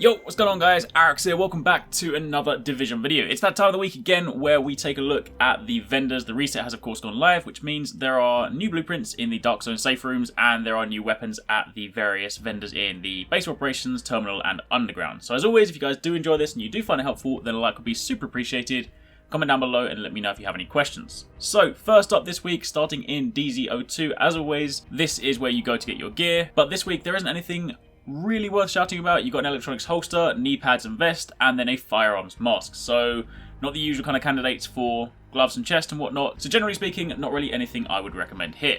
Yo, what's going on guys? AUG here, welcome back to another Division video. It's that time of the week again where we take a look at the vendors. The reset has of course gone live, which means there are new blueprints in the Dark Zone safe rooms and there are new weapons at the various vendors in the base of operations, terminal and underground. So as always, if you guys do enjoy this and you do find it helpful, then a like would be super appreciated. Comment down below and let me know if you have any questions. So first up this week, starting in DZOS, as always, this is where you go to get your gear. But this week there isn't anything really worth shouting about. You've got an electronics holster, knee pads and vest, and then a firearms mask. So not the usual kind of candidates for gloves and chest and whatnot. So generally speaking, not really anything I would recommend here.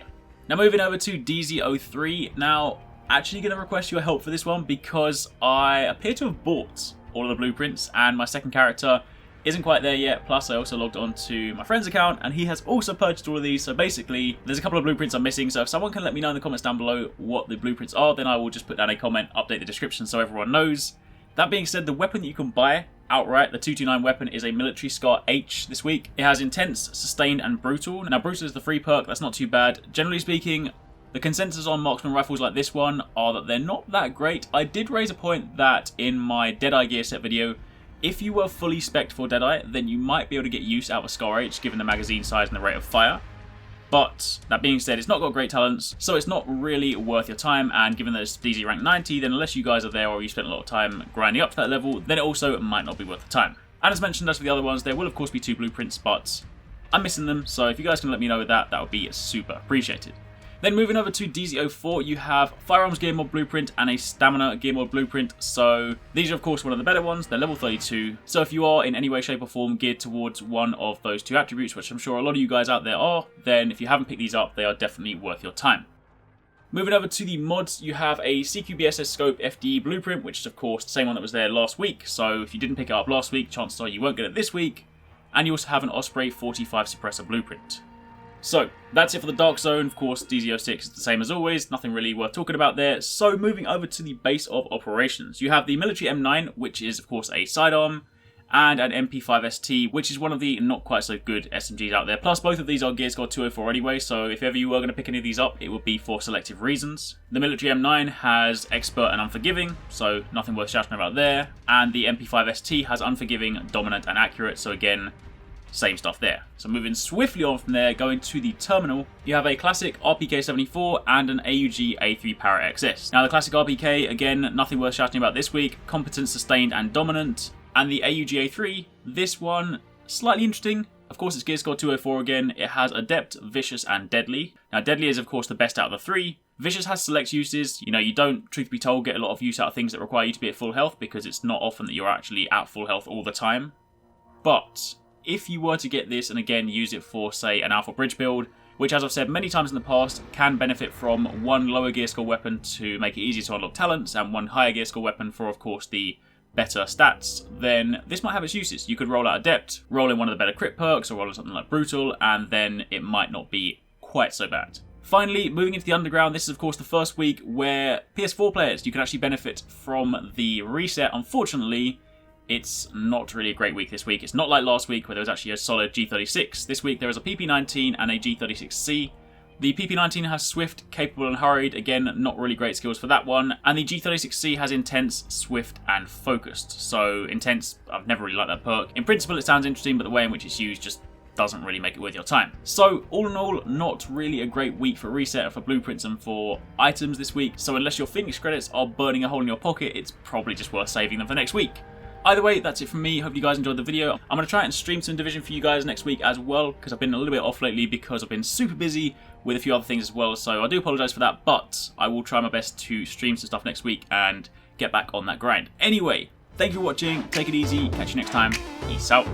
Now moving over to DZOS. Now, actually going to request your help for this one because I appear to have bought all of the blueprints and my second character isn't quite there yet. Plus I also logged on to my friend's account and he has also purchased all of these. So basically there's a couple of blueprints I'm missing. So if someone can let me know in the comments down below what the blueprints are, then I will just put down a comment, update the description so everyone knows. That being said, the weapon that you can buy outright, the 229 weapon, is a military SCAR H this week. It has intense, sustained and brutal. Now brutal is the free perk, that's not too bad. Generally speaking, the consensus on marksman rifles like this one are that they're not that great. I did raise a point that in my Deadeye gear set video, if you were fully spec'd for Deadeye, then you might be able to get use out of a SCAR H given the magazine size and the rate of fire. But that being said, it's not got great talents, so it's not really worth your time, and given that it's DZ rank 90, then unless you guys are there or you spent a lot of time grinding up to that level, then it also might not be worth the time. And as mentioned, as for the other ones, there will of course be 2 blueprints, but I'm missing them, so if you guys can let me know with that, that would be super appreciated. Then moving over to DZOS, you have Firearms Gear Mod Blueprint and a Stamina Gear Mod Blueprint. So these are of course one of the better ones, they're level 32. So if you are in any way, shape or form geared towards one of those 2 attributes, which I'm sure a lot of you guys out there are, then if you haven't picked these up, they are definitely worth your time. Moving over to the mods, you have a COBSS Scope FDE Blueprint, which is of course the same one that was there last week. So if you didn't pick it up last week, chances are you won't get it this week. And you also have an Osprey 45 Suppressor Blueprint. So, that's it for the Dark Zone. Of course, DZOS is the same as always, nothing really worth talking about there. So, moving over to the base of operations. You have the military M9, which is of course a sidearm, and an MP5ST, which is one of the not quite so good SMGs out there. Plus, both of these are gear score 204 anyway, so if ever you were going to pick any of these up, it would be for selective reasons. The military M9 has Expert and Unforgiving, so nothing worth shouting about there. And the MP5ST has Unforgiving, Dominant and Accurate, so again, same stuff there. So moving swiftly on from there, going to the terminal, you have a classic RPK-74 and an AUG A3 Para XS. Now the classic RPK, again, nothing worth shouting about this week. Competent, sustained and dominant. And the AUG A3, this one, slightly interesting. Of course it's gear score 204 again. It has Adept, Vicious and Deadly. Now Deadly is of course the best out of the 3. Vicious has select uses. You know, you don't, truth be told, get a lot of use out of things that require you to be at full health because it's not often that you're actually at full health all the time. But if you were to get this and again use it for, say, an Alpha Bridge build, which as I've said many times in the past, can benefit from one lower gear score weapon to make it easier to unlock talents and one higher gear score weapon for, of course, the better stats, then this might have its uses. You could roll out Adept, roll in one of the better crit perks, or roll in something like Brutal, and then it might not be quite so bad. Finally, moving into the underground, this is of course the first week where PS4 players, you can actually benefit from the reset. Unfortunately, it's not really a great week this week. It's not like last week where there was actually a solid G36. This week there is a PP-19 and a G36C. The PP-19 has Swift, Capable and Hurried. Again, not really great skills for that one. And the G36C has Intense, Swift and Focused. So Intense, I've never really liked that perk. In principle it sounds interesting, but the way in which it's used just doesn't really make it worth your time. So all in all, not really a great week for reset and for blueprints and for items this week. So unless your Phoenix credits are burning a hole in your pocket, it's probably just worth saving them for next week. Either way, that's it from me. Hope you guys enjoyed the video. I'm going to try and stream some Division for you guys next week as well, because I've been a little bit off lately because I've been super busy with a few other things as well, so I do apologise for that, but I will try my best to stream some stuff next week and get back on that grind. Anyway, thank you for watching, take it easy, catch you next time, peace out.